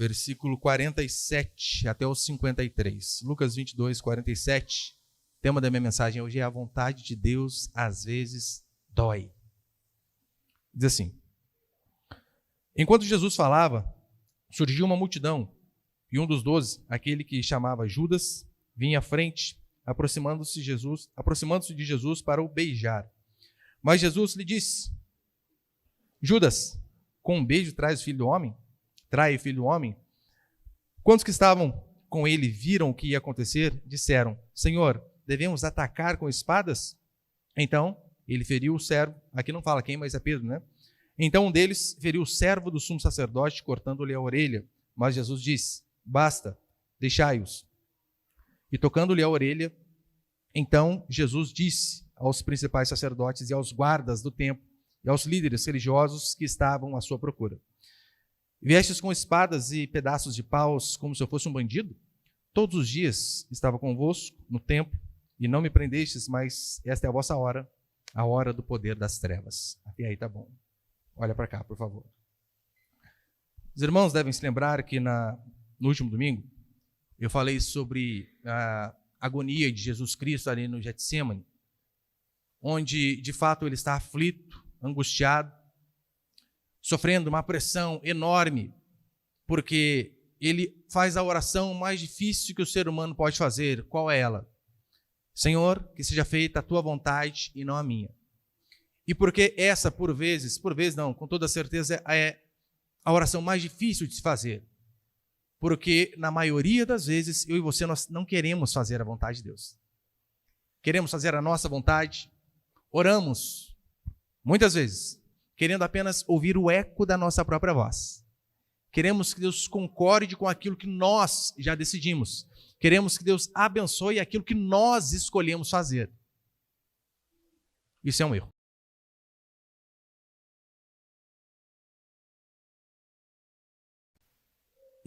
versículo 47 até o 53. Lucas 22, 47. O tema da minha mensagem hoje é: a vontade de Deus às vezes dói. Diz assim: enquanto Jesus falava, surgiu uma multidão, e um dos 12, aquele que chamava Judas, vinha à frente, aproximando-se de Jesus para o beijar. Mas Jesus lhe disse: Judas, com um beijo trai o filho do homem? Quantos que estavam com ele viram o que ia acontecer, disseram: Senhor, devemos atacar com espadas? Então ele feriu o servo, aqui não fala quem, mas é Pedro, né? Então um deles feriu o servo do sumo sacerdote, cortando-lhe a orelha. Mas Jesus disse: basta, deixai-os. E tocando-lhe a orelha, então Jesus disse aos principais sacerdotes e aos guardas do templo e aos líderes religiosos que estavam à sua procura: viestes com espadas e pedaços de paus como se eu fosse um bandido? Todos os dias estava convosco no templo e não me prendestes, mas esta é a vossa hora, a hora do poder das trevas. Até aí tá bom. Olha para cá, por favor. Os irmãos devem se lembrar que no último domingo eu falei sobre a agonia de Jesus Cristo ali no Getsêmani, onde de fato ele está aflito, angustiado, sofrendo uma pressão enorme, porque ele faz a oração mais difícil que o ser humano pode fazer. Qual é ela? Senhor, que seja feita a tua vontade e não a minha. E porque essa, por vezes não, com toda certeza, é a oração mais difícil de se fazer. Porque, na maioria das vezes, eu e você, nós não queremos fazer a vontade de Deus. Queremos fazer a nossa vontade. Oramos, muitas vezes, querendo apenas ouvir o eco da nossa própria voz. Queremos que Deus concorde com aquilo que nós já decidimos. Queremos que Deus abençoe aquilo que nós escolhemos fazer. Isso é um erro.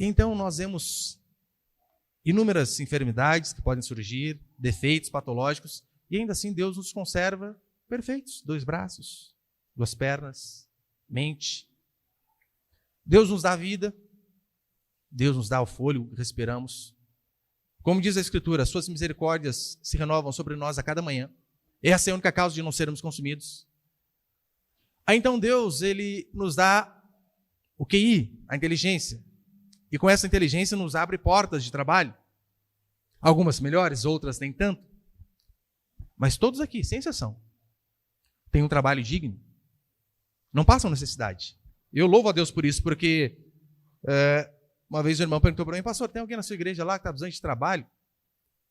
Então nós vemos inúmeras enfermidades que podem surgir, defeitos patológicos, e ainda assim Deus nos conserva perfeitos. 2 braços, 2 pernas, mente. Deus nos dá vida, Deus nos dá o fôlego que respiramos. Como diz a Escritura, suas misericórdias se renovam sobre nós a cada manhã. Essa é a única causa de não sermos consumidos. Aí então Deus, ele nos dá o QI, a inteligência. E com essa inteligência nos abre portas de trabalho. Algumas melhores, outras nem tanto. Mas todos aqui, sem exceção, têm um trabalho digno. Não passam necessidade. Eu louvo a Deus por isso, porque uma vez o irmão perguntou para mim: pastor, tem alguém na sua igreja lá que está precisando de trabalho?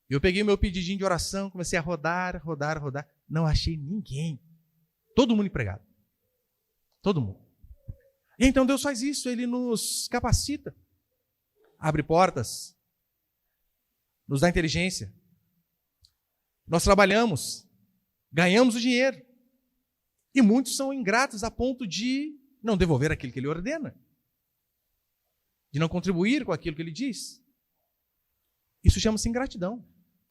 Eu peguei o meu pedidinho de oração, comecei a rodar. Não achei ninguém. Todo mundo empregado. Todo mundo. E então Deus faz isso, Ele nos capacita. Abre portas, nos dá inteligência. Nós trabalhamos, ganhamos o dinheiro. E muitos são ingratos a ponto de não devolver aquilo que Ele ordena, de não contribuir com aquilo que Ele diz. Isso chama-se ingratidão.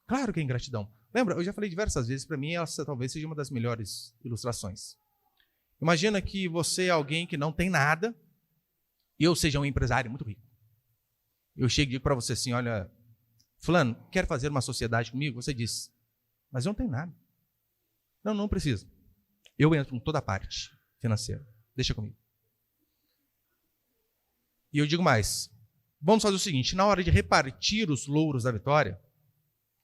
Claro que é ingratidão. Lembra, eu já falei diversas vezes, para mim essa talvez seja uma das melhores ilustrações. Imagina que você é alguém que não tem nada, e eu seja um empresário muito rico. Eu chego e digo para você assim: olha, fulano, quer fazer uma sociedade comigo? Você diz: mas eu não tenho nada. Não precisa. Eu entro em toda a parte financeira. Deixa comigo. E eu digo mais: vamos fazer o seguinte, na hora de repartir os louros da vitória,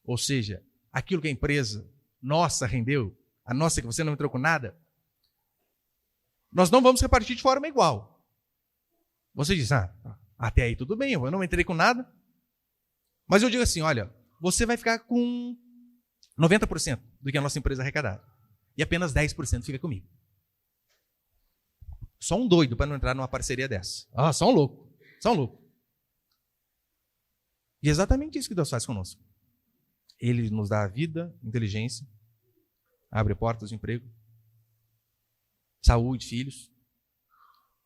ou seja, aquilo que a empresa nossa rendeu, a nossa que você não entrou com nada, nós não vamos repartir de forma igual. Você diz: até aí tudo bem, eu não entrei com nada. Mas eu digo assim: olha, você vai ficar com 90% do que a nossa empresa arrecadar. E apenas 10% fica comigo. Só um doido para não entrar numa parceria dessa. Só um louco. E é exatamente isso que Deus faz conosco. Ele nos dá vida, inteligência, abre portas de emprego, saúde, filhos,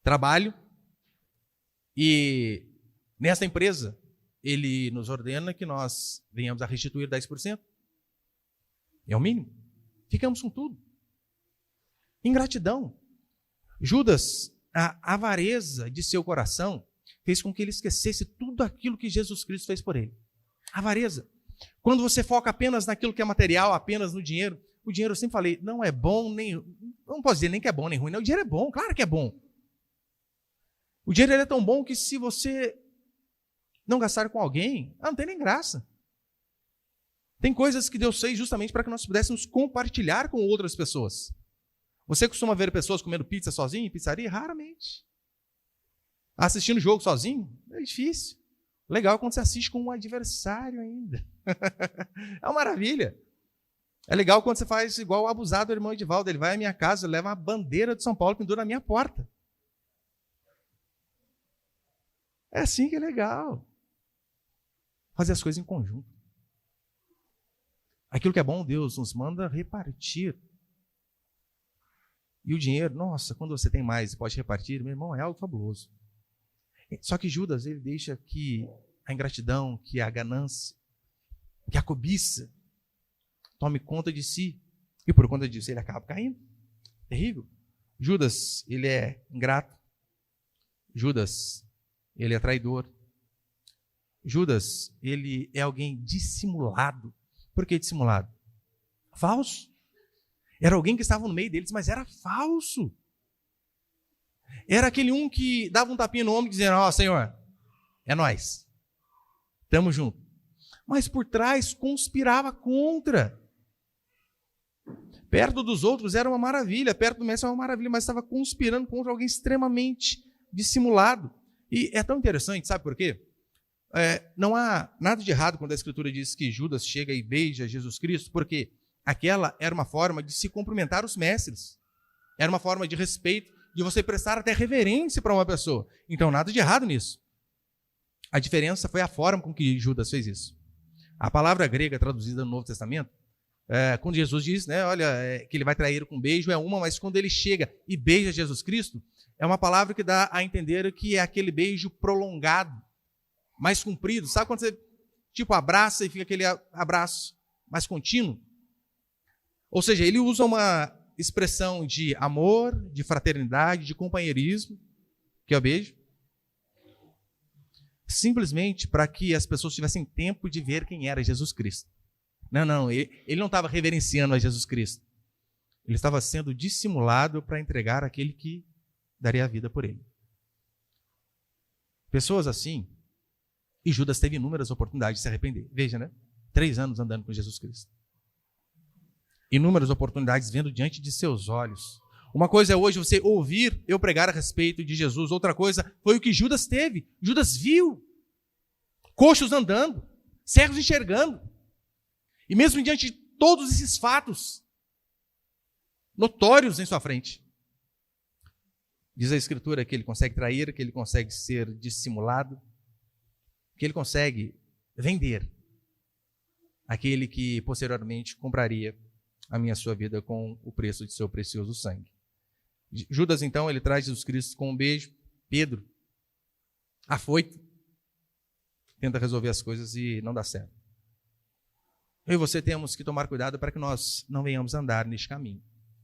trabalho. E nessa empresa, Ele nos ordena que nós venhamos a restituir 10%. É o mínimo. Ficamos com tudo. Ingratidão. Judas, a avareza de seu coração fez com que ele esquecesse tudo aquilo que Jesus Cristo fez por ele. Avareza. Quando você foca apenas naquilo que é material, apenas no dinheiro, o dinheiro, eu sempre falei, não é bom, nem, não posso dizer nem que é bom nem ruim, não. O dinheiro é bom, claro que é bom. O dinheiro ele é tão bom que se você não gastar com alguém, não tem nem graça. Tem coisas que Deus fez justamente para que nós pudéssemos compartilhar com outras pessoas. Você costuma ver pessoas comendo pizza sozinho em pizzaria? Raramente. Assistindo jogo sozinho? É difícil. Legal quando você assiste com um adversário ainda. É uma maravilha. É legal quando você faz igual o abusado do irmão Edivaldo. Ele vai à minha casa, leva uma bandeira de São Paulo e pendura na minha porta. É assim que é legal. Fazer as coisas em conjunto. Aquilo que é bom, Deus nos manda repartir. E o dinheiro, nossa, quando você tem mais e pode repartir, meu irmão, é algo fabuloso. Só que Judas, ele deixa que a ingratidão, que a ganância, que a cobiça tome conta de si. E por conta disso, ele acaba caindo. Terrível. Judas, ele é ingrato. Judas, ele é traidor. Judas, ele é alguém dissimulado. Por que dissimulado? Falso. Era alguém que estava no meio deles, mas era falso. Era aquele um que dava um tapinha no ombro e dizia, ó, Senhor, é nós. Tamo junto. Mas por trás conspirava contra. Perto dos outros era uma maravilha, perto do mestre era uma maravilha, mas estava conspirando contra alguém extremamente dissimulado. E é tão interessante, sabe por quê? Não há nada de errado quando a Escritura diz que Judas chega e beija Jesus Cristo, porque aquela era uma forma de se cumprimentar os mestres. Era uma forma de respeito, de você prestar até reverência para uma pessoa. Então, nada de errado nisso. A diferença foi a forma com que Judas fez isso. A palavra grega traduzida no Novo Testamento, quando Jesus diz, né, olha, que ele vai trair com beijo, é uma, mas quando ele chega e beija Jesus Cristo, é uma palavra que dá a entender que é aquele beijo prolongado, mais comprido. Sabe quando você, tipo, abraça e fica aquele abraço mais contínuo? Ou seja, ele usa uma expressão de amor, de fraternidade, de companheirismo, que é o beijo, simplesmente para que as pessoas tivessem tempo de ver quem era Jesus Cristo. Não, ele não estava reverenciando a Jesus Cristo. Ele estava sendo dissimulado para entregar aquele que daria a vida por ele. Pessoas assim, e Judas teve inúmeras oportunidades de se arrepender. Veja, né? 3 anos andando com Jesus Cristo. Inúmeras oportunidades vendo diante de seus olhos. Uma coisa é hoje você ouvir eu pregar a respeito de Jesus. Outra coisa foi o que Judas teve. Judas viu. Coxos andando. Cegos enxergando. E mesmo diante de todos esses fatos notórios em sua frente, diz a Escritura que ele consegue trair, que ele consegue ser dissimulado, que ele consegue vender aquele que posteriormente compraria a minha sua vida com o preço de seu precioso sangue. Judas, então, ele traz Jesus Cristo com um beijo. Pedro, afoito, tenta resolver as coisas e não dá certo. Eu e você temos que tomar cuidado para que nós não venhamos andar neste caminho,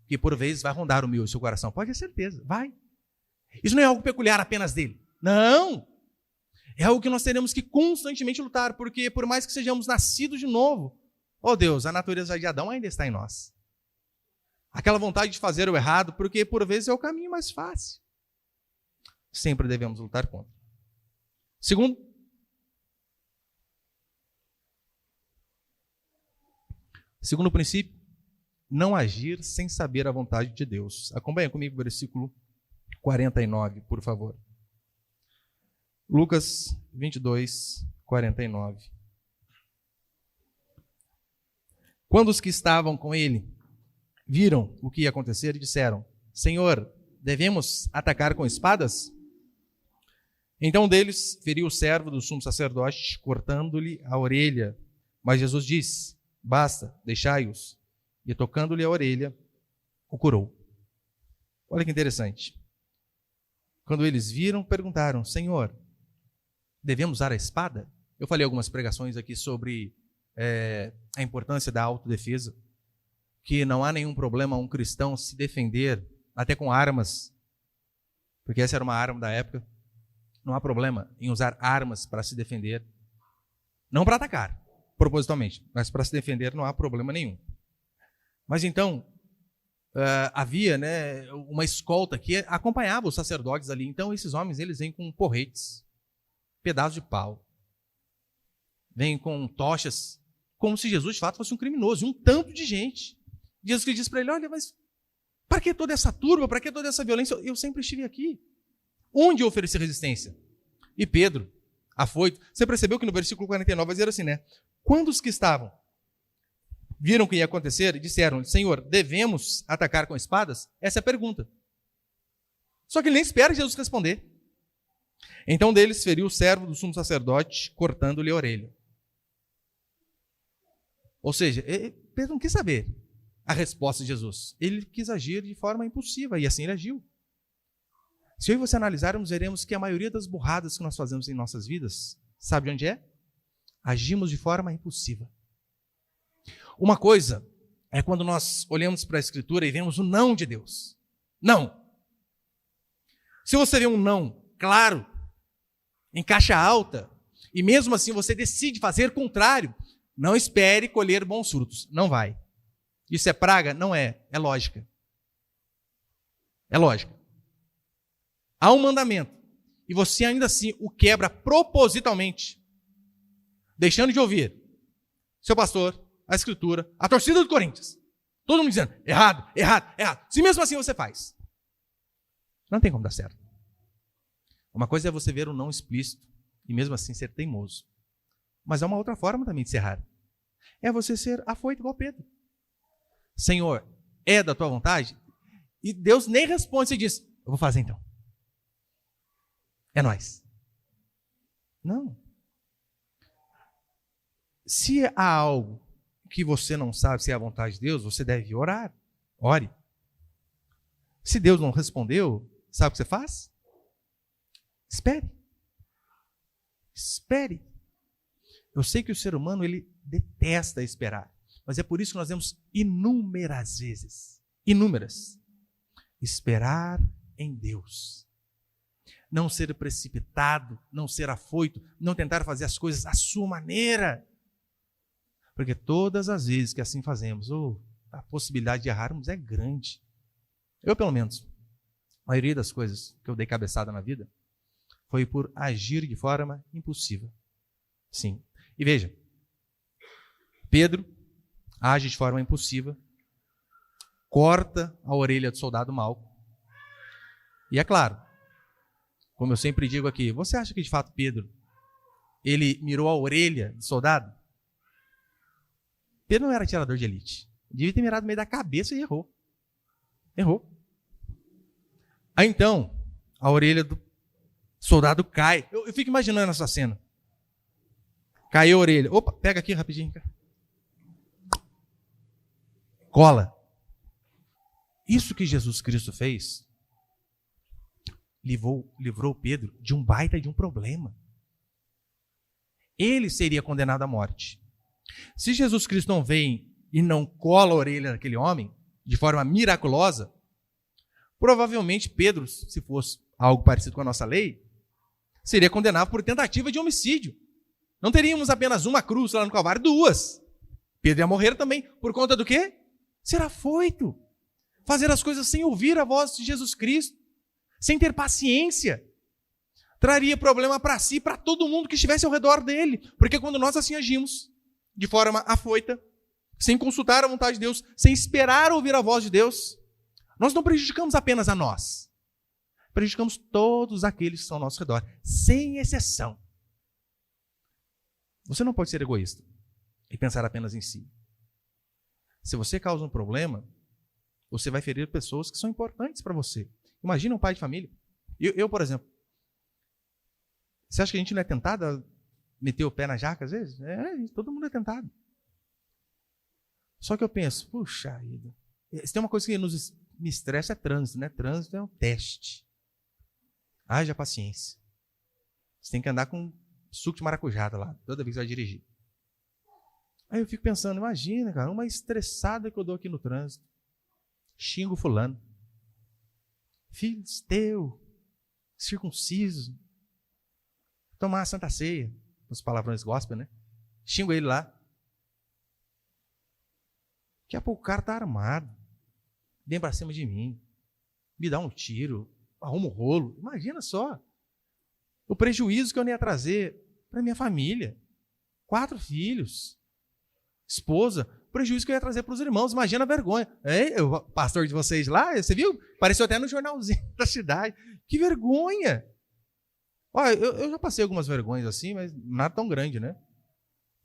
que por vezes vai rondar o meu e o seu coração. Pode ter certeza, vai. Isso não é algo peculiar apenas dele. Não! É algo que nós teremos que constantemente lutar, porque por mais que sejamos nascidos de novo, oh Deus, a natureza de Adão ainda está em nós. Aquela vontade de fazer o errado, porque por vezes é o caminho mais fácil. Sempre devemos lutar contra. Segundo princípio, não agir sem saber a vontade de Deus. Acompanha comigo o versículo 49, por favor. Lucas 22, 49. Quando os que estavam com ele viram o que ia acontecer, disseram: Senhor, devemos atacar com espadas? Então um deles feriu o servo do sumo sacerdote, cortando-lhe a orelha. Mas Jesus disse: Basta, deixai-os. E tocando-lhe a orelha, o curou. Olha que interessante. Quando eles viram, perguntaram: Senhor, devemos usar a espada? Eu falei algumas pregações aqui sobre a importância da autodefesa, que não há nenhum problema um cristão se defender até com armas, porque essa era uma arma da época. não há problema em usar armas para se defender. Não para atacar, propositalmente, mas para se defender não há problema nenhum. Mas então, havia, né, uma escolta que acompanhava os sacerdotes ali. Então, esses homens, eles vêm com porretes, pedaços de pau, vêm com tochas, como se Jesus, de fato, fosse um criminoso, e um tanto de gente. Jesus que diz para ele, olha, mas para que toda essa turba, para que toda essa violência? Eu sempre estive aqui. Onde eu ofereci resistência? E Pedro, afoito, você percebeu que no versículo 49 vai dizer assim, né? Quando os que estavam viram o que ia acontecer, disseram, Senhor, devemos atacar com espadas? Essa é a pergunta. Só que ele nem espera Jesus responder. Então deles feriu o servo do sumo sacerdote, cortando-lhe a orelha. Ou seja, Pedro não quis saber a resposta de Jesus. Ele quis agir de forma impulsiva, e assim ele agiu. Se eu e você analisarmos, veremos que a maioria das burradas que nós fazemos em nossas vidas, sabe de onde é? Agimos de forma impulsiva. Uma coisa é quando nós olhamos para a Escritura e vemos o não de Deus. Não. Se você vê um não claro, em caixa alta, e mesmo assim você decide fazer o contrário, não espere colher bons frutos. Não vai. Isso é praga? Não é. É lógica. É lógica. Há um mandamento, e você ainda assim o quebra propositalmente, deixando de ouvir seu pastor, a Escritura, a torcida do Corinthians. Todo mundo dizendo, errado, errado, errado. Se mesmo assim você faz, não tem como dar certo. Uma coisa é você ver um não explícito e mesmo assim ser teimoso. Mas há uma outra forma também de ser errado. É você ser afoito igual Pedro. Senhor, é da tua vontade? E Deus nem responde, você diz, eu vou fazer então. É nós. Não. Se há algo que você não sabe se é a vontade de Deus, você deve orar. Ore. Se Deus não respondeu, sabe o que você faz? Espere. Espere. Eu sei que o ser humano, ele detesta esperar. Mas é por isso que nós vemos inúmeras vezes, esperar em Deus. Não ser precipitado, não ser afoito, não tentar fazer as coisas à sua maneira. Porque todas as vezes que assim fazemos, a possibilidade de errarmos é grande. Eu, pelo menos, a maioria das coisas que eu dei cabeçada na vida foi por agir de forma impulsiva. Sim. E veja, Pedro age de forma impulsiva, corta a orelha do soldado Malco. E é claro, como eu sempre digo aqui, você acha que de fato Pedro, ele mirou a orelha do soldado? Pedro não era atirador de elite. Devia ter mirado no meio da cabeça e errou. Errou. Aí então, a orelha do soldado cai. Eu fico imaginando essa cena. Caiu a orelha. Opa, pega aqui rapidinho. Cola. Isso que Jesus Cristo fez livrou Pedro de um baita de um problema. Ele seria condenado à morte. Se Jesus Cristo não vem e não cola a orelha daquele homem de forma miraculosa, provavelmente Pedro, se fosse algo parecido com a nossa lei, seria condenado por tentativa de homicídio. Não teríamos apenas uma cruz lá no Calvário, duas. Pedro ia morrer também. Por conta do quê? Ser afoito. Fazer as coisas sem ouvir a voz de Jesus Cristo. Sem ter paciência. Traria problema para si, para todo mundo que estivesse ao redor dele. Porque quando nós assim agimos, de forma afoita, sem consultar a vontade de Deus, sem esperar ouvir a voz de Deus, nós não prejudicamos apenas a nós. Prejudicamos todos aqueles que estão ao nosso redor, sem exceção. Você não pode ser egoísta e pensar apenas em si. Se você causa um problema, você vai ferir pessoas que são importantes para você. Imagina um pai de família. Eu, por exemplo, você acha que a gente não é tentado a meter o pé na jaca às vezes? Todo mundo é tentado. Só que eu penso, puxa vida, se tem uma coisa que me estressa é trânsito, né? Trânsito é um teste. Haja paciência. Você tem que andar com suco de maracujá lá, toda vez que vai dirigir. Aí eu fico pensando, imagina, cara, uma estressada que eu dou aqui no trânsito. Xingo fulano. Filho teu, circunciso. tomar a Santa Ceia, os palavrões gospel, né? Xingo ele lá. Daqui a pouco o cara tá armado, vem para cima de mim, me dá um tiro, arruma um rolo. Imagina só o prejuízo que eu não ia trazer para minha família. 4 filhos, esposa, o prejuízo que eu ia trazer para os irmãos. Imagina a vergonha. O pastor de vocês lá, você viu? Apareceu até no jornalzinho da cidade. Que vergonha! Olha, eu já passei algumas vergonhas assim, mas nada tão grande, né?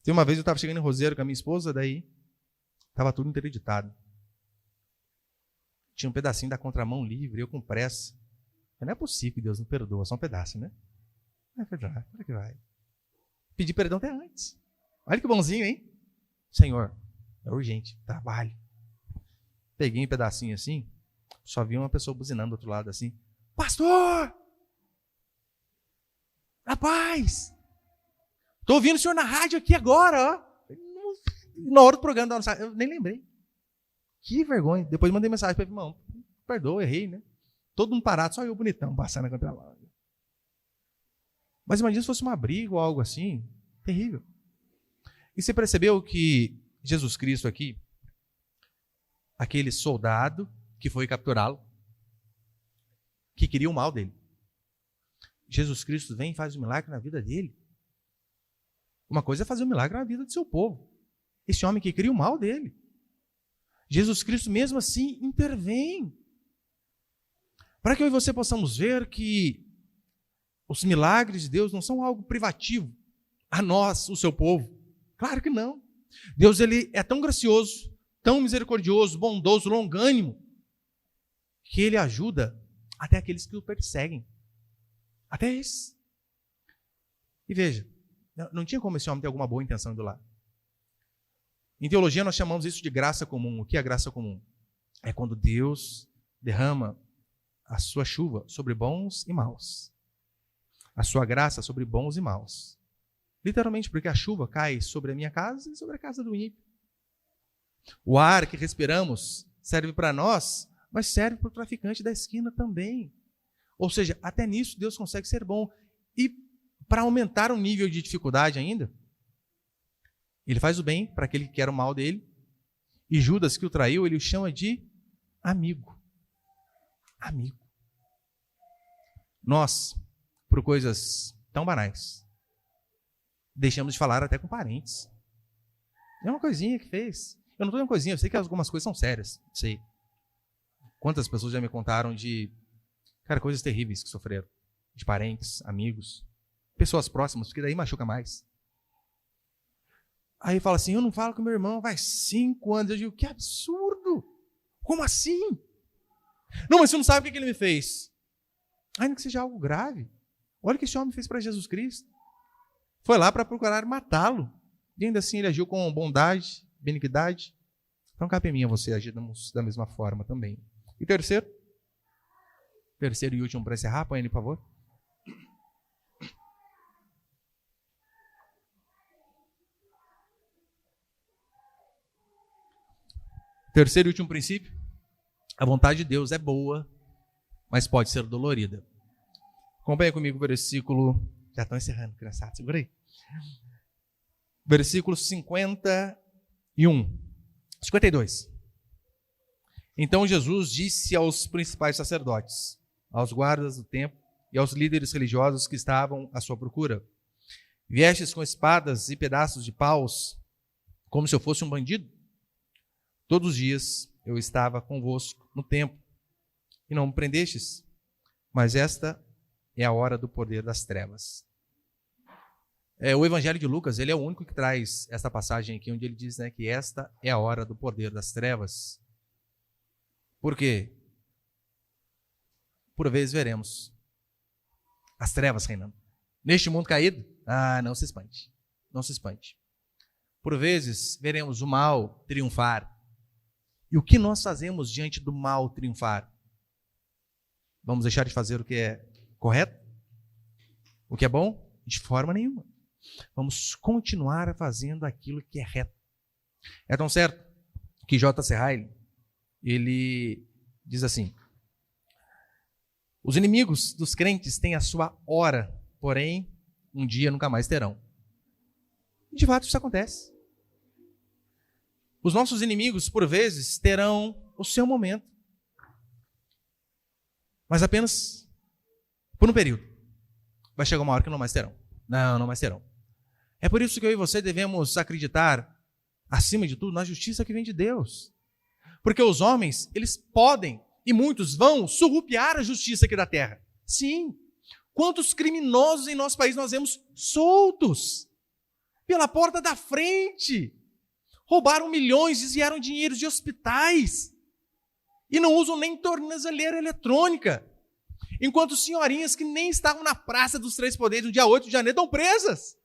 Tem uma vez eu estava chegando em Roseiro com a minha esposa, daí estava tudo interditado. Tinha um pedacinho da contramão livre, eu com pressa. Mas não é possível que Deus não perdoa, só um pedaço, né? É verdade, como é que vai? Pedi perdão até antes. Olha que bonzinho, hein? Senhor, é urgente, trabalho. Peguei um pedacinho assim, só vi uma pessoa buzinando do outro lado assim. Pastor! Rapaz! Estou ouvindo o senhor na rádio aqui agora, ó. Na hora do programa, eu nem lembrei. Que vergonha. Depois mandei mensagem para ele, irmão, perdoa, errei, né? Todo mundo parado, só eu bonitão, passando na contramão. Mas imagina se fosse uma briga ou algo assim, terrível. E você percebeu que Jesus Cristo aqui, aquele soldado que foi capturá-lo, que queria o mal dele, Jesus Cristo vem e faz um milagre na vida dele. Uma coisa é fazer um milagre na vida do seu povo. Esse homem que queria o mal dele. Jesus Cristo mesmo assim intervém. Para que eu e você possamos ver que os milagres de Deus não são algo privativo a nós, o seu povo. Claro que não. Deus ele é tão gracioso, tão misericordioso, bondoso, longânimo, que ele ajuda até aqueles que o perseguem. Até esses. E veja, não tinha como esse homem ter alguma boa intenção do lado. Em teologia nós chamamos isso de graça comum. O que é graça comum? É quando Deus derrama a sua chuva sobre bons e maus. A sua graça sobre bons e maus. Literalmente, porque a chuva cai sobre a minha casa e sobre a casa do ímpio. O ar que respiramos serve para nós, mas serve para o traficante da esquina também. Ou seja, até nisso Deus consegue ser bom. E para aumentar o nível de dificuldade ainda, ele faz o bem para aquele que quer o mal dele. E Judas, que o traiu, ele o chama de amigo. Amigo. Nós, por coisas tão banais, deixamos de falar até com parentes. É uma coisinha que fez. Eu não estou dizendo coisinha, eu sei que algumas coisas são sérias. Sei. Quantas pessoas já me contaram de, coisas terríveis que sofreram. De parentes, amigos, pessoas próximas, porque daí machuca mais. Aí fala assim, eu não falo com meu irmão faz 5 anos. Eu digo, que absurdo! Como assim? Não, mas você não sabe o que ele me fez. Ainda que seja algo grave. Olha o que esse homem fez para Jesus Cristo. Foi lá para procurar matá-lo. E ainda assim ele agiu com bondade, benignidade. Então cabe a mim a você agir da mesma forma também. E terceiro e último para encerrar, põe ele, por favor. Terceiro e último princípio. A vontade de Deus é boa, mas pode ser dolorida. Acompanha comigo o versículo. Já estão encerrando, criançada. Segura aí. Versículo 52. Então Jesus disse aos principais sacerdotes, aos guardas do templo e aos líderes religiosos que estavam à sua procura: viestes com espadas e pedaços de paus, como se eu fosse um bandido? Todos os dias eu estava convosco no templo e não me prendestes, mas esta é a hora do poder das trevas. O Evangelho de Lucas, ele é o único que traz esta passagem aqui, onde ele diz, né, que esta é a hora do poder das trevas. Por quê? Por vezes veremos as trevas reinando. Neste mundo caído, não se espante. Não se espante. Por vezes veremos o mal triunfar. E o que nós fazemos diante do mal triunfar? Vamos deixar de fazer o que é correto? O que é bom? De forma nenhuma. Vamos continuar fazendo aquilo que é reto. É tão certo que J.C. Ryle, ele diz assim: os inimigos dos crentes têm a sua hora, porém um dia nunca mais terão. E de fato isso acontece. Os nossos inimigos, por vezes, terão o seu momento, mas apenas por um período. Vai chegar uma hora que não mais terão. Não mais terão. É por isso que eu e você devemos acreditar, acima de tudo, na justiça que vem de Deus. Porque os homens, eles podem, e muitos vão, surrupiar a justiça aqui da terra. Sim. Quantos criminosos em nosso país nós vemos soltos pela porta da frente? Roubaram milhões, desviaram dinheiro de hospitais e não usam nem tornozeleira eletrônica. Enquanto senhorinhas que nem estavam na Praça dos Três Poderes no dia 8 de janeiro estão presas.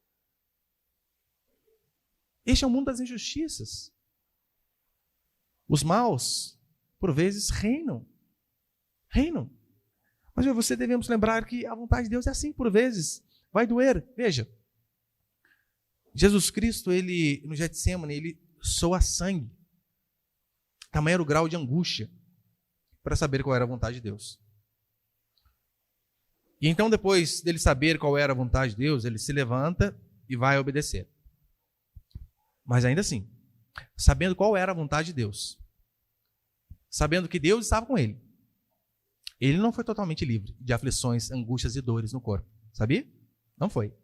Este é o mundo das injustiças. Os maus, por vezes, reinam. Mas você devemos lembrar que a vontade de Deus é assim, por vezes. Vai doer. Veja, Jesus Cristo, ele no Getsemane, ele soa sangue. Tamanho era o grau de angústia para saber qual era a vontade de Deus. E então, depois dele saber qual era a vontade de Deus, ele se levanta e vai obedecer. Mas ainda assim, sabendo qual era a vontade de Deus, sabendo que Deus estava com ele, ele não foi totalmente livre de aflições, angústias e dores no corpo. Sabia? Não foi.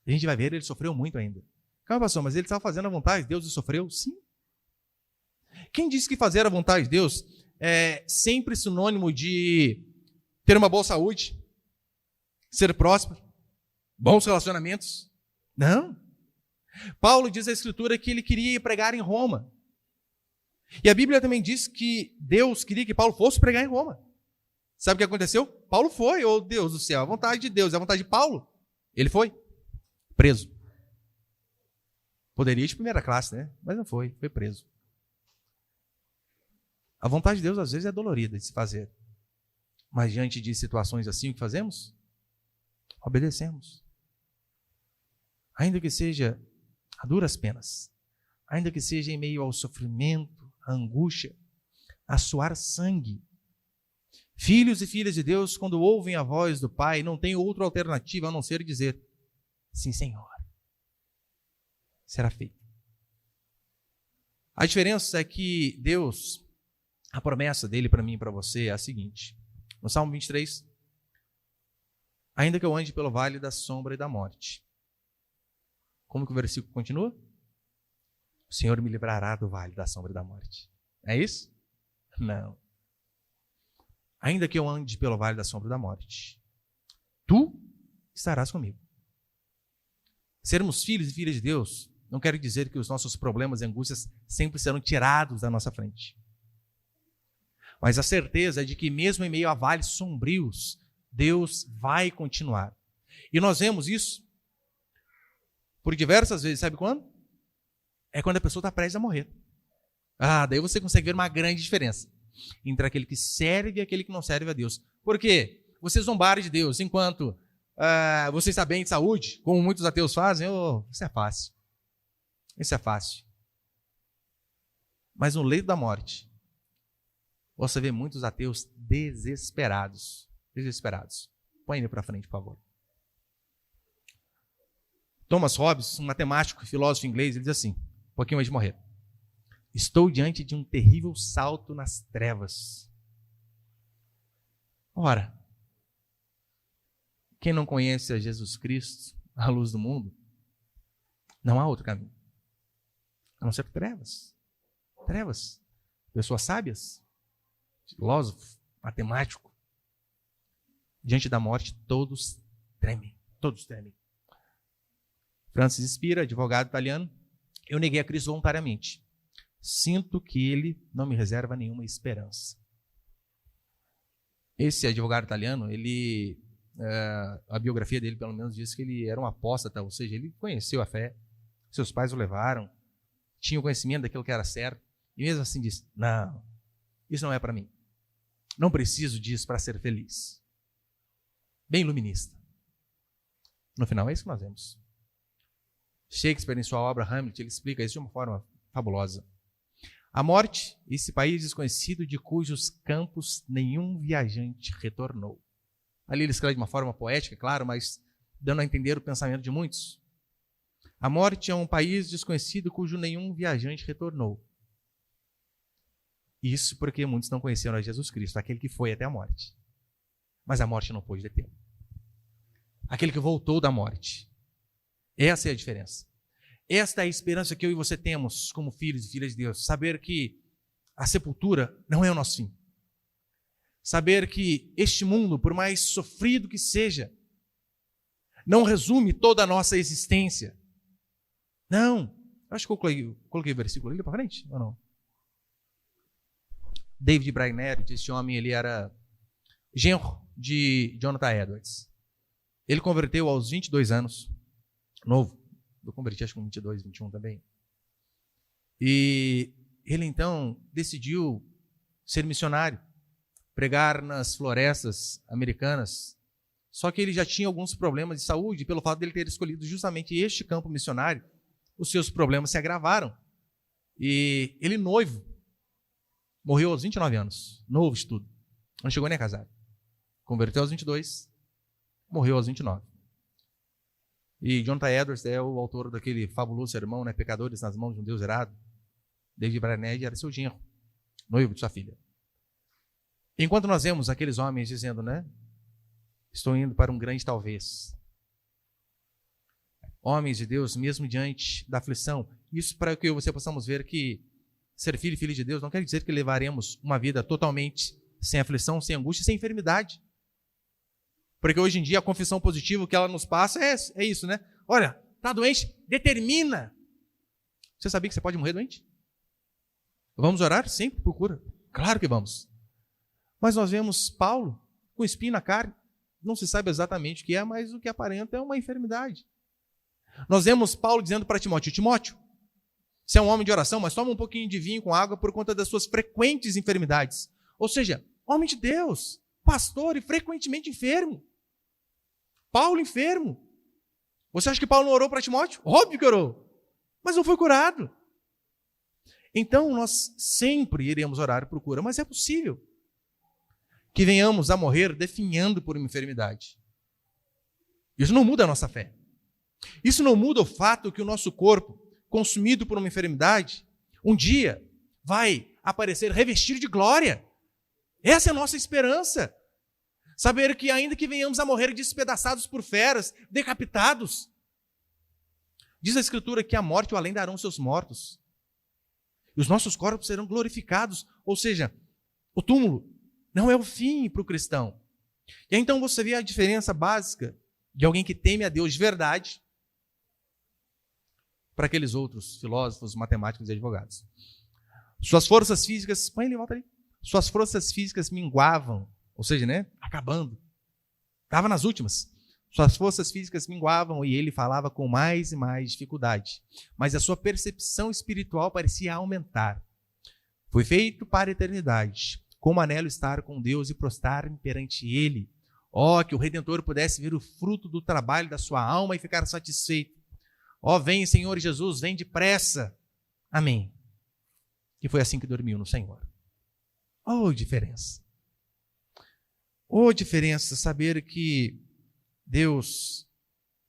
A gente vai ver, ele sofreu muito ainda. Calma, pastor, mas ele estava fazendo a vontade de Deus e sofreu? Sim. Quem disse que fazer a vontade de Deus é sempre sinônimo de ter uma boa saúde, ser próspero, bons relacionamentos? Não. Paulo diz na Escritura que ele queria ir pregar em Roma. E a Bíblia também diz que Deus queria que Paulo fosse pregar em Roma. Sabe o que aconteceu? Paulo foi, oh Deus do céu, a vontade de Deus, a vontade de Paulo. Ele foi preso. Poderia ir de primeira classe, né? Mas não foi preso. A vontade de Deus às vezes é dolorida de se fazer. Mas diante de situações assim, o que fazemos? Obedecemos. Ainda que seja a duras penas, ainda que seja em meio ao sofrimento, à angústia, a suar sangue. Filhos e filhas de Deus, quando ouvem a voz do Pai, não tem outra alternativa a não ser dizer: sim, Senhor, será feito. A diferença é que Deus, a promessa dele para mim e para você é a seguinte: no Salmo 23, ainda que eu ande pelo vale da sombra e da morte. Como que o versículo continua? O Senhor me livrará do vale da sombra e da morte. É isso? Não. Ainda que eu ande pelo vale da sombra da morte, tu estarás comigo. Sermos filhos e filhas de Deus não quer dizer que os nossos problemas e angústias sempre serão tirados da nossa frente. Mas a certeza é de que mesmo em meio a vales sombrios, Deus vai continuar. E nós vemos isso por diversas vezes. Sabe quando? É quando a pessoa está prestes a morrer. Daí você consegue ver uma grande diferença entre aquele que serve e aquele que não serve a Deus. Por quê? Você zombar de Deus enquanto você está bem de saúde, como muitos ateus fazem, isso é fácil. Isso é fácil. Mas no leito da morte, você vê muitos ateus desesperados. Desesperados. Põe ele para frente, por favor. Thomas Hobbes, um matemático e filósofo inglês, ele diz assim, um pouquinho antes de morrer: estou diante de um terrível salto nas trevas. Ora, quem não conhece a Jesus Cristo, a luz do mundo, não há outro caminho a não ser trevas. Trevas. Pessoas sábias, filósofo, matemático, diante da morte, todos tremem. Todos tremem. Francis Spira, advogado italiano: eu neguei a Cristo voluntariamente. Sinto que ele não me reserva nenhuma esperança. Esse advogado italiano, a biografia dele, pelo menos, diz que ele era um apóstata, ou seja, ele conheceu a fé, seus pais o levaram, tinha o conhecimento daquilo que era certo, e mesmo assim disse: não, isso não é para mim. Não preciso disso para ser feliz. Bem iluminista. No final, é isso que nós vemos. Shakespeare, em sua obra Hamlet, ele explica isso de uma forma fabulosa. A morte, esse país desconhecido de cujos campos nenhum viajante retornou. Ali ele escreve de uma forma poética, claro, mas dando a entender o pensamento de muitos. A morte é um país desconhecido cujo nenhum viajante retornou. Isso porque muitos não conheceram a Jesus Cristo, aquele que foi até a morte. Mas a morte não pôde detê-lo. Aquele que voltou da morte. Essa é a diferença. Esta é a esperança que eu e você temos como filhos e filhas de Deus. Saber que a sepultura não é o nosso fim. Saber que este mundo, por mais sofrido que seja, não resume toda a nossa existência. Não. Acho que eu coloquei o versículo ali para frente, ou não? David Brainerd, esse homem, ele era genro de Jonathan Edwards. Ele converteu aos 22 anos, novo. Eu converti acho que com 22, 21 também. E ele então decidiu ser missionário, pregar nas florestas americanas. Só que ele já tinha alguns problemas de saúde, e pelo fato de ele ter escolhido justamente este campo missionário, os seus problemas se agravaram. E ele noivo, morreu aos 29 anos, novo de tudo. Não chegou nem a casar. Converteu aos 22, morreu aos 29. E Jonathan Edwards é o autor daquele fabuloso sermão, né? Pecadores nas mãos de um Deus errado. David Brainerd era seu genro, noivo de sua filha. Enquanto nós vemos aqueles homens dizendo, né? Estou indo para um grande talvez. Homens de Deus, mesmo diante da aflição. Isso para que eu e você possamos ver que ser filho e filha de Deus não quer dizer que levaremos uma vida totalmente sem aflição, sem angústia, sem enfermidade. Porque hoje em dia a confissão positiva que ela nos passa é isso, né? Olha, está doente? Determina. Você sabia que você pode morrer doente? Vamos orar sempre por cura? Claro que vamos. Mas nós vemos Paulo com espinho na carne. Não se sabe exatamente o que é, mas o que aparenta é uma enfermidade. Nós vemos Paulo dizendo para Timóteo, Timóteo, você é um homem de oração, mas toma um pouquinho de vinho com água por conta das suas frequentes enfermidades. Ou seja, homem de Deus, pastor e frequentemente enfermo. Paulo enfermo. Você acha que Paulo não orou para Timóteo? Óbvio que orou, mas não foi curado. Então nós sempre iremos orar por cura, mas é possível que venhamos a morrer definhando por uma enfermidade. Isso não muda a nossa fé. Isso não muda o fato que o nosso corpo, consumido por uma enfermidade, um dia vai aparecer revestido de glória. Essa é a nossa esperança. Saber que ainda que venhamos a morrer despedaçados por feras, decapitados, diz a Escritura que a morte e o além darão seus mortos. E os nossos corpos serão glorificados. Ou seja, o túmulo não é o fim para o cristão. E aí, então você vê a diferença básica de alguém que teme a Deus de verdade para aqueles outros filósofos, matemáticos e advogados. Suas forças físicas, põe ele, volta ali. Suas forças físicas minguavam, ou seja, né, acabando. Estava nas últimas. Suas forças físicas minguavam e ele falava com mais e mais dificuldade. Mas a sua percepção espiritual parecia aumentar. Foi feito para a eternidade, como anelo estar com Deus e prostrar-me perante Ele. Ó, que o Redentor pudesse ver o fruto do trabalho da sua alma e ficar satisfeito. Ó, vem, Senhor Jesus, vem depressa. Amém. E foi assim que dormiu no Senhor. Oh, diferença. Oh, diferença saber que Deus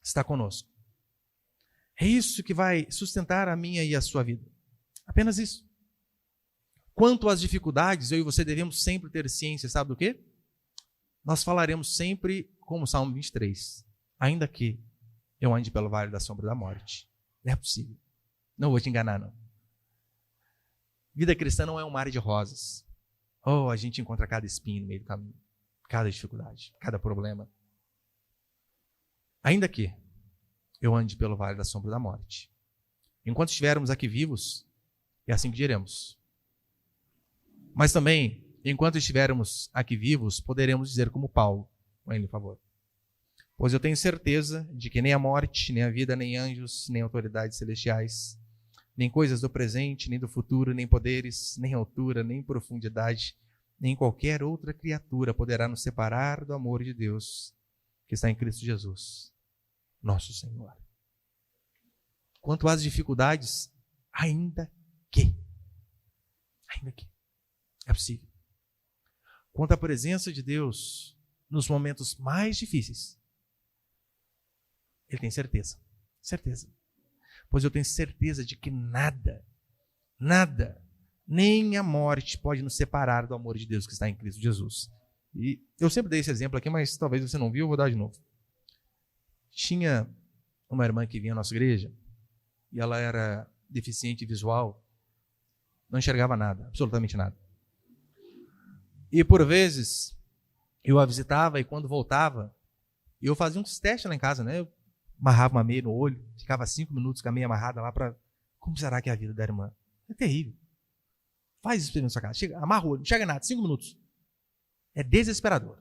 está conosco. É isso que vai sustentar a minha e a sua vida. Apenas isso. Quanto às dificuldades, eu e você devemos sempre ter ciência, sabe do quê? Nós falaremos sempre como o Salmo 23. Ainda que eu ande pelo vale da sombra da morte. Não é possível. Não vou te enganar, não. Vida cristã não é um mar de rosas. Oh, a gente encontra cada espinho no meio do caminho. Cada dificuldade, cada problema. Ainda que eu ande pelo vale da sombra da morte. Enquanto estivermos aqui vivos, é assim que diremos. Mas também, enquanto estivermos aqui vivos, poderemos dizer como Paulo. Põe ele, por favor. Pois eu tenho certeza de que nem a morte, nem a vida, nem anjos, nem autoridades celestiais, nem coisas do presente, nem do futuro, nem poderes, nem altura, nem profundidade, nem qualquer outra criatura poderá nos separar do amor de Deus que está em Cristo Jesus, nosso Senhor. Quanto às dificuldades, ainda que é possível. Quanto à presença de Deus nos momentos mais difíceis, Ele tem certeza. Certeza. Pois eu tenho certeza de que nada, nem a morte pode nos separar do amor de Deus que está em Cristo Jesus. E eu sempre dei esse exemplo aqui, mas talvez você não viu, eu vou dar de novo. Tinha uma irmã que vinha à nossa igreja e ela era deficiente visual, não enxergava nada, absolutamente nada. E por vezes eu a visitava e quando voltava, eu fazia uns testes lá em casa, né? Eu amarrava uma meia no olho, ficava 5 minutos com a meia amarrada lá para... Como será que é a vida da irmã? É terrível. Faz isso na sua casa. Chega, amarra o olho, não chega nada, 5 minutos. É desesperador.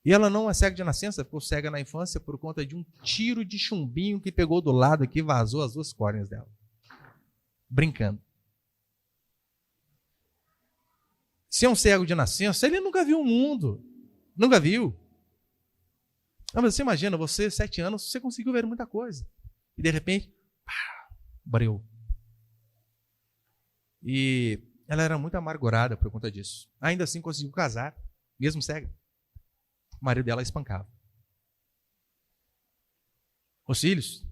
E ela não é cega de nascença, ficou cega na infância por conta de um tiro de chumbinho que pegou do lado aqui e vazou as 2 córneas dela. Brincando. Se é um cego de nascença, ele nunca viu o mundo. Nunca viu. Não, mas você imagina, você, 7 anos, você conseguiu ver muita coisa. E de repente, breu. E ela era muito amargurada por conta disso. Ainda assim conseguiu casar, mesmo cega. O marido dela espancava. Os filhos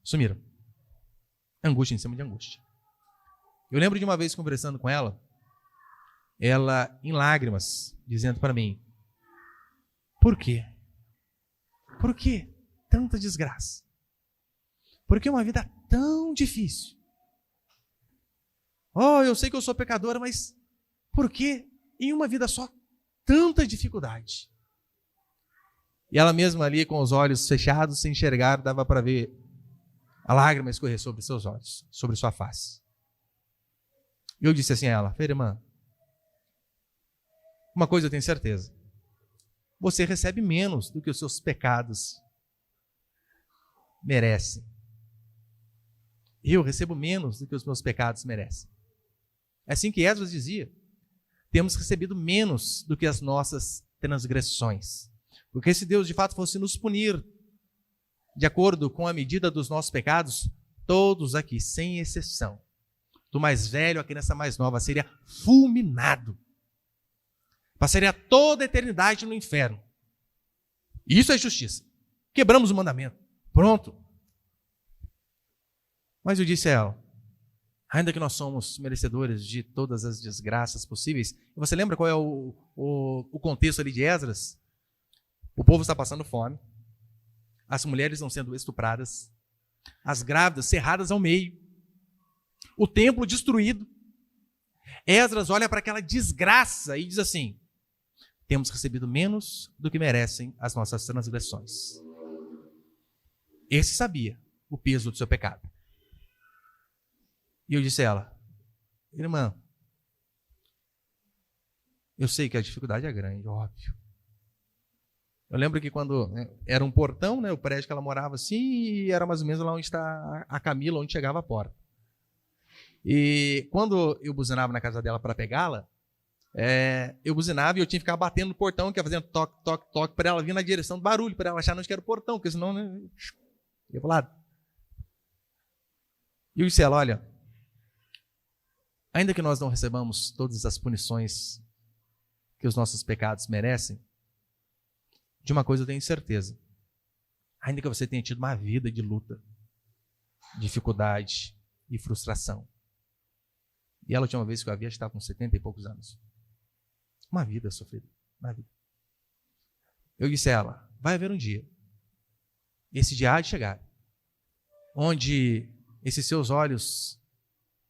sumiram. Angústia em cima de angústia. Eu lembro de uma vez conversando com ela em lágrimas, dizendo para mim: por quê? Por que tanta desgraça? Por que uma vida tão difícil? Oh, eu sei que eu sou pecadora, mas por que em uma vida só tanta dificuldade? E ela mesma ali com os olhos fechados, sem enxergar, dava para ver a lágrima escorrer sobre seus olhos, sobre sua face. E eu disse assim a ela: irmã, uma coisa eu tenho certeza. Você recebe menos do que os seus pecados merecem. Eu recebo menos do que os meus pecados merecem. É assim que Esdras dizia. Temos recebido menos do que as nossas transgressões. Porque se Deus de fato fosse nos punir de acordo com a medida dos nossos pecados, todos aqui, sem exceção, do mais velho à criança mais nova, seria fulminado. Passaria toda a eternidade no inferno. Isso é justiça. Quebramos o mandamento. Pronto. Mas eu disse a ela: ainda que nós somos merecedores de todas as desgraças possíveis, você lembra qual é o contexto ali de Esdras? O povo está passando fome, as mulheres estão sendo estupradas, as grávidas cerradas ao meio, o templo destruído. Esdras olha para aquela desgraça e diz assim: temos recebido menos do que merecem as nossas transgressões. Esse sabia o peso do seu pecado. E eu disse a ela: irmã, eu sei que a dificuldade é grande, óbvio. Eu lembro que quando era um portão, né, o prédio que ela morava assim, e era mais ou menos lá onde está a Camila, onde chegava a porta. E quando eu buzinava na casa dela para pegá-la, eu buzinava e eu tinha que ficar batendo no portão, que ia fazendo toque, toque, toque, para ela vir na direção do barulho, para ela achar onde era o portão, porque senão, né, ia para o lado. E eu disse a ela: olha, ainda que nós não recebamos todas as punições que os nossos pecados merecem, de uma coisa eu tenho certeza: ainda que você tenha tido uma vida de luta, dificuldade e frustração. E ela, última vez que eu a vi, estava com 70 e poucos anos. Uma vida sofrida, uma vida. Eu disse a ela: vai haver um dia, esse dia há de chegar, onde esses seus olhos,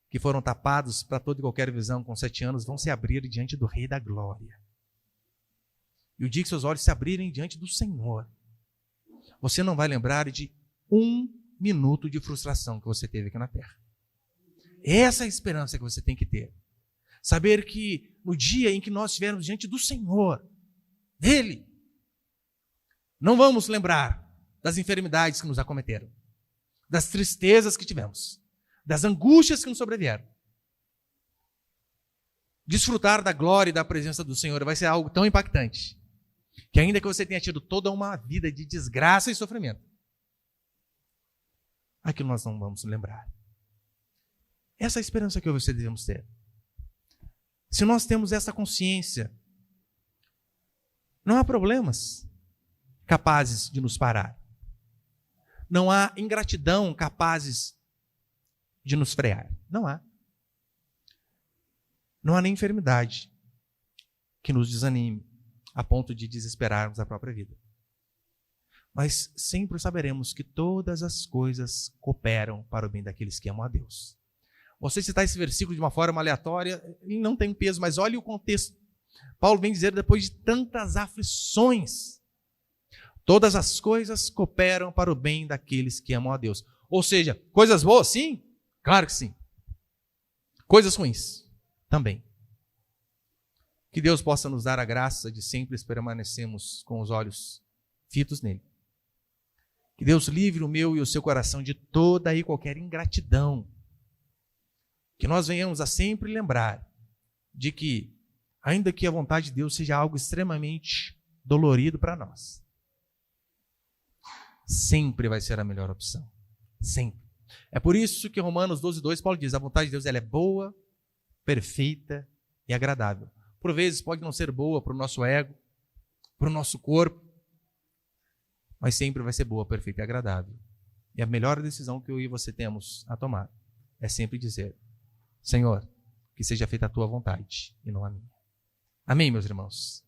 que foram tapados para toda e qualquer visão com 7 anos, vão se abrir diante do Rei da Glória. E o dia que seus olhos se abrirem diante do Senhor, você não vai lembrar de 1 minuto de frustração que você teve aqui na terra. Essa é a esperança que você tem que ter. Saber que no dia em que nós estivermos diante do Senhor, dele, não vamos lembrar das enfermidades que nos acometeram, das tristezas que tivemos, das angústias que nos sobrevieram. Desfrutar da glória e da presença do Senhor vai ser algo tão impactante, que ainda que você tenha tido toda uma vida de desgraça e sofrimento, aquilo nós não vamos lembrar. Essa é a esperança que eu e você devemos ter. Se nós temos essa consciência, não há problemas capazes de nos parar. Não há ingratidão capazes de nos frear. Não há. Não há nem enfermidade que nos desanime a ponto de desesperarmos a própria vida. Mas sempre saberemos que todas as coisas cooperam para o bem daqueles que amam a Deus. Você citar esse versículo de uma forma aleatória, ele não tem peso, mas olhe o contexto. Paulo vem dizer, depois de tantas aflições, todas as coisas cooperam para o bem daqueles que amam a Deus. Ou seja, coisas boas, sim? Claro que sim. Coisas ruins, também. Que Deus possa nos dar a graça de sempre permanecermos com os olhos fitos nele. Que Deus livre o meu e o seu coração de toda e qualquer ingratidão. Que nós venhamos a sempre lembrar de que, ainda que a vontade de Deus seja algo extremamente dolorido para nós, sempre vai ser a melhor opção. Sempre. É por isso que Romanos 12:2, Paulo diz, a vontade de Deus ela é boa, perfeita e agradável. Por vezes pode não ser boa para o nosso ego, para o nosso corpo, mas sempre vai ser boa, perfeita e agradável. E a melhor decisão que eu e você temos a tomar é sempre dizer, Senhor, que seja feita a tua vontade e não a minha. Amém, meus irmãos?